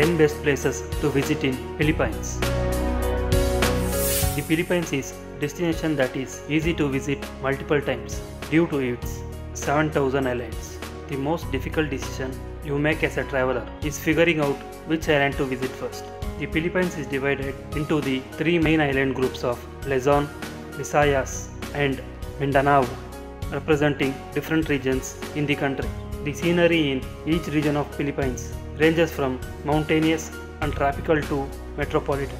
10 best places to visit in Philippines. The Philippines is a destination that is easy to visit multiple times due to its 7,000 islands. The most difficult decision you make as a traveler is figuring out which island to visit first. The Philippines is divided into the three main island groups of Luzon, Visayas and Mindanao, representing different regions in the country. The scenery in each region of Philippines ranges from mountainous and tropical to metropolitan.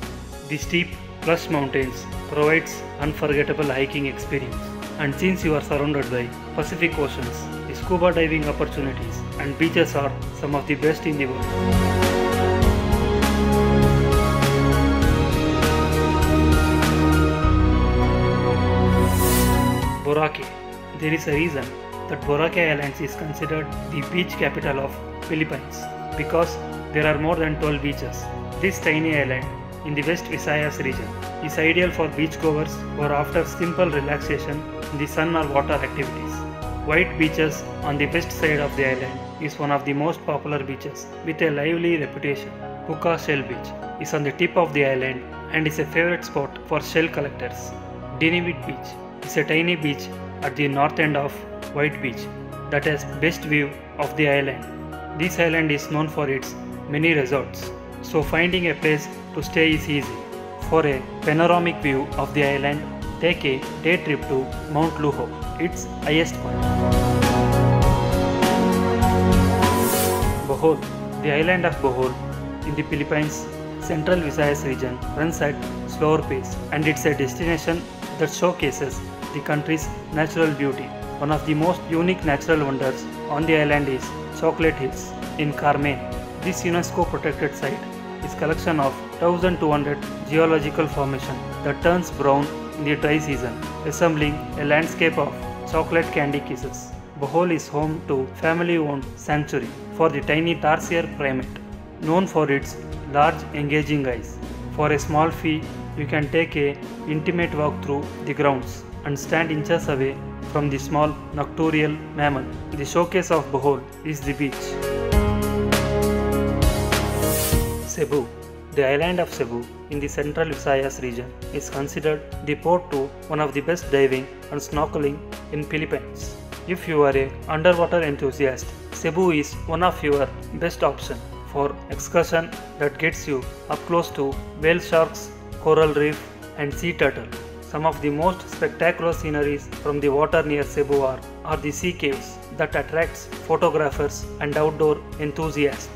The steep, lush mountains provides unforgettable hiking experience. And since you are surrounded by Pacific Oceans, the scuba diving opportunities and beaches are some of the best in the world. Boracay. There is a reason that Boracay Islands is considered the beach capital of Philippines because there are more than 12 beaches. This tiny island in the West Visayas region is ideal for beachgoers or after simple relaxation in the sun or water activities. White beaches on the west side of the island is one of the most popular beaches with a lively reputation. Puka Shell Beach is on the tip of the island and is a favorite spot for shell collectors. Dinivit Beach is a tiny beach at the north end of White Beach that has best view of the island. This island is known for its many resorts, so finding a place to stay is easy. For a panoramic view of the island, take a day trip to Mount Luho, its highest point. Bohol. The island of Bohol in the Philippines Central Visayas region runs at slower pace and it's a destination that showcases the country's natural beauty. One of the most unique natural wonders on the island is Chocolate Hills in Carmen. This UNESCO protected site is a collection of 1200 geological formation that turns brown in the dry season, resembling a landscape of chocolate candy kisses. Bohol is home to family-owned sanctuary for the tiny tarsier primate, known for its large engaging eyes. For a small fee, you can take a intimate walk through the grounds and stand inches away from the small nocturnal mammal. The showcase of Bohol is the beach. Cebu. The island of Cebu in the Central Visayas region is considered the port to one of the best diving and snorkeling in Philippines. If you are an underwater enthusiast, Cebu is one of your best options for excursion that gets you up close to whale sharks, coral reef and sea turtle. Some of the most spectacular sceneries from the water near Cebu are the sea caves that attracts photographers and outdoor enthusiasts.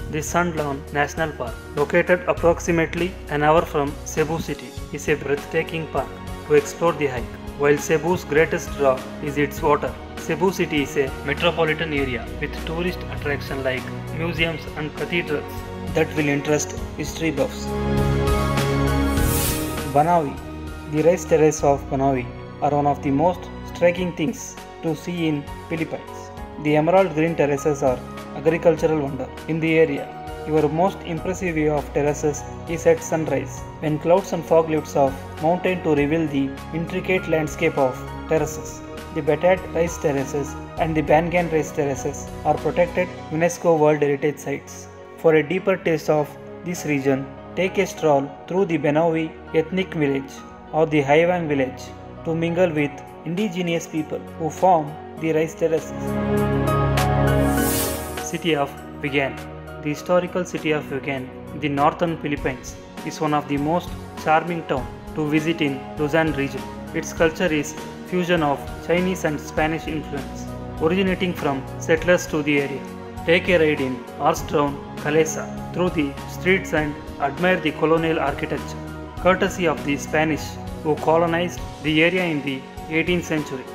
The Sundlawn National Park, located approximately an hour from Cebu City, is a breathtaking park to explore the hike. While Cebu's greatest draw is its water, Cebu City is a metropolitan area with tourist attractions like museums and cathedrals that will interest history buffs. Banaue. The rice terraces of Banaue are one of the most striking things to see in Philippines. The emerald green terraces are agricultural wonder in the area. Your most impressive view of terraces is at sunrise, when clouds and fog lifts off mountain to reveal the intricate landscape of terraces. The Batat rice terraces and the Bangan rice terraces are protected UNESCO World Heritage Sites. For a deeper taste of this region, take a stroll through the Banaue ethnic village or the Haywang village to mingle with indigenous people who form the rice terraces. City of Vigan. The historical city of Vigan in the northern Philippines is one of the most charming towns to visit in Luzon region. Its culture is fusion of Chinese and Spanish influence, originating from settlers to the area. Take a ride in horse-drawn Calesa through the streets and admire the colonial architecture, courtesy of the Spanish who colonized the area in the 18th century.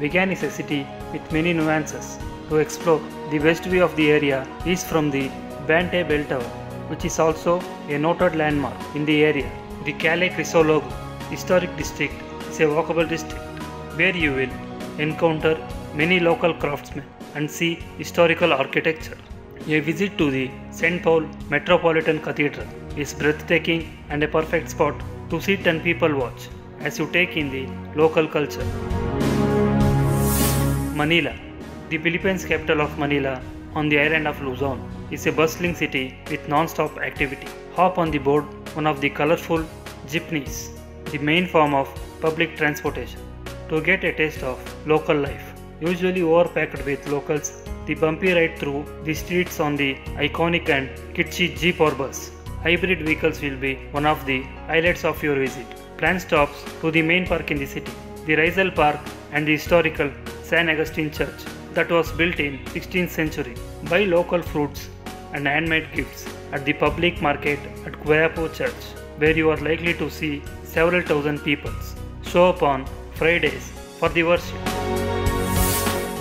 Vigan is a city with many nuances. To explore, the west view of the area is from the Bantay Bell Tower, which is also a noted landmark in the area. The Calais Crisologo Historic District is a walkable district where you will encounter many local craftsmen and see historical architecture. A visit to the St. Paul Metropolitan Cathedral is breathtaking and a perfect spot to sit and people watch as you take in the local culture. Manila. The Philippines capital of Manila on the island of Luzon is a bustling city with non-stop activity. Hop on the board one of the colorful jeepneys, the main form of public transportation, to get a taste of local life. Usually overpacked with locals, the bumpy ride through the streets on the iconic and kitschy jeep or bus. Hybrid vehicles will be one of the highlights of your visit. Plan stops to the main park in the city, the Rizal Park and the historical San Agustin Church that was built in 16th century. Buy local fruits and handmade gifts at the public market at Guayapo Church, where you are likely to see several thousand people show up on Fridays for the worship.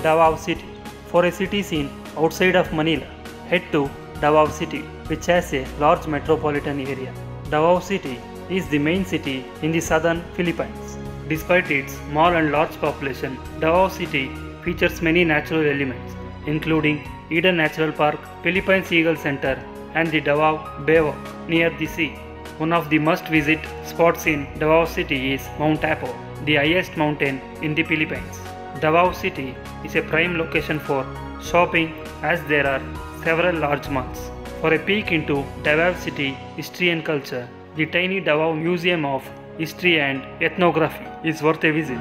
Davao City. For a city scene outside of Manila, head to Davao City, which has a large metropolitan area. Davao City is the main city in the southern Philippines. Despite its small and large population, Davao City features many natural elements, including Eden Natural Park, Philippines Eagle Center, and the Davao Baywalk near the sea. One of the must-visit spots in Davao City is Mount Apo, the highest mountain in the Philippines. Davao City is a prime location for shopping as there are several large malls. For a peek into Davao City history and culture, the tiny Davao Museum of History and Ethnography is worth a visit.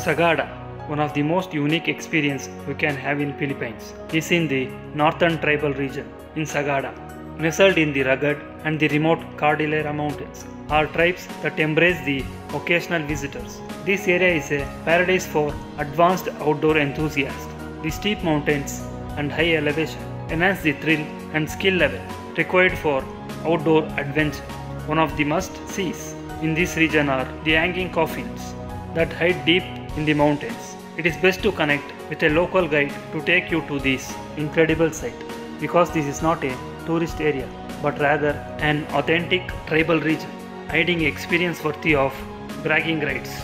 Sagada, one of the most unique experiences you can have in Philippines, is in the northern tribal region. In Sagada, nestled in the rugged and the remote Cordillera Mountains, are tribes that embrace the occasional visitors. This area is a paradise for advanced outdoor enthusiasts. The steep mountains and high elevation enhance the thrill and skill level required for outdoor adventure. One of the must-sees in this region are the hanging coffins that hide deep in the mountains. It is best to connect with a local guide to take you to this incredible site, because this is not a tourist area but rather an authentic tribal region, hiding experience worthy of bragging rights.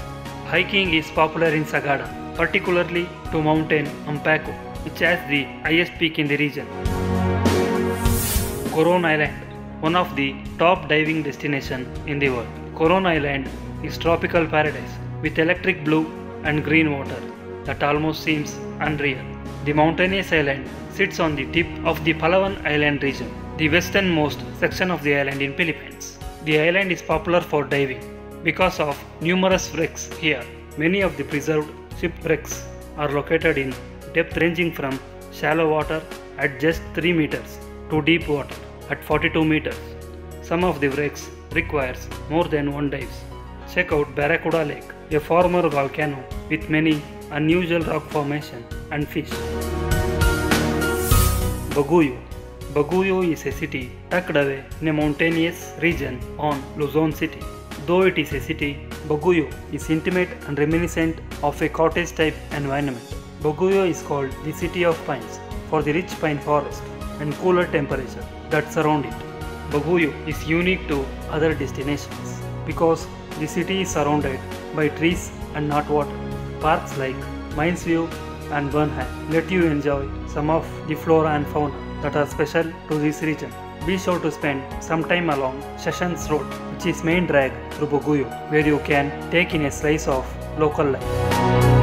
Hiking is popular in Sagada, particularly to Mountain Ampaco, which has the highest peak in the region. Coron Island, one of the top diving destinations in the world. Coron Island is tropical paradise with electric blue and green water that almost seems unreal. The mountainous island sits on the tip of the Palawan Island region, the westernmost section of the island in Philippines. The island is popular for diving because of numerous wrecks here. Many of the preserved shipwrecks are located in depth ranging from shallow water at just 3 meters to deep water at 42 meters. Some of the wrecks requires more than one dive. Check out Barracuda Lake, a former volcano with many unusual rock formation and fish. Baguio. Baguio is a city tucked away in a mountainous region on Luzon City. Though it is a city, Baguio is intimate and reminiscent of a cottage-type environment. Baguio is called the City of Pines for the rich pine forest and cooler temperature that surround it. Baguio is unique to other destinations because the city is surrounded by trees and not water. Parks like Mines View and Burnham let you enjoy some of the flora and fauna that are special to this region. Be sure to spend some time along Sessions Road, which is main drag through Baguio, where you can take in a slice of local life.